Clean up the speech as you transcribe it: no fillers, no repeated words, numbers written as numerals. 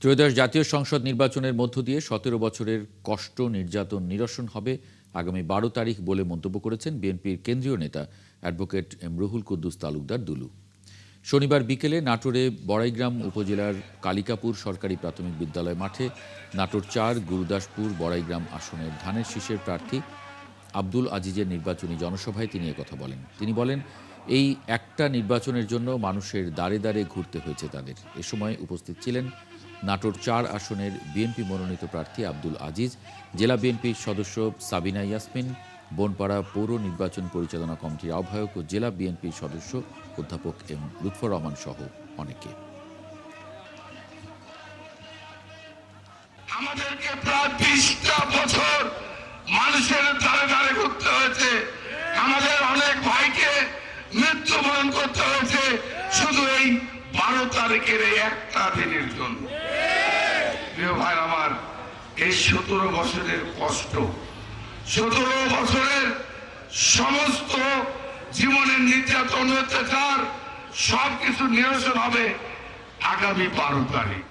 ত্রয়োদশ জাতীয় সংসদ নির্বাচনের মধ্য দিয়ে ১৭ বছরের কষ্ট নির্যাতন নিরসন হবে আগামী ১২ তারিখ বলে মন্তব্য করেছেন বিএনপির কেন্দ্রীয় নেতা অ্যাডভোকেট এম রুহুল কুদ্দুস তালুকদার দুলু। শনিবার বিকেলে নাটোরে বড়াইগ্রাম উপজেলার কালিকাপুর সরকারি প্রাথমিক বিদ্যালয় মাঠে নাটোর ৪, গুরুদাসপুর, বড়াইগ্রাম আসনের ধানের শীষের প্রার্থী আব্দুল আজিজের নির্বাচনী জনসভায় তিনি একথা বলেন। তিনি বলেন, এই একটা নির্বাচনের জন্য মানুষের দাঁড়ে দাঁড়ে ঘুরতে হয়েছে তাদের। এ সময় উপস্থিত ছিলেন নাটোর ৪ আসনের বিএনপি মনোনীত প্রার্থী আব্দুল আজিজ, জেলা বিএনপির সদস্য সাবিনা ইয়াসমিন, বনপাড়া পৌর নির্বাচন পরিচালনা কমিটির আহ্বায়ক ও জেলা বিএনপির সদস্য অধ্যাপক এম লুৎফর রহমান সহ অনেকে। আমাদেরকে প্রায় ২০টা বছর মানুষের দ্বারে দ্বারে ঘুরতে হয়েছে, আমাদের অনেক ভাইকে মৃত্যুবরণ করতে হয়েছে শুধু এই ১২ তারিখের এই একটা দিনের জন্য। প্রিয় ভাই আমার, এই ১৭ বছরের কষ্ট, ১৭ বছরের সমস্ত জীবনের নির্যাতন, অত্যাচার সবকিছু নিরসন হবে আগামী ১২ তারিখ।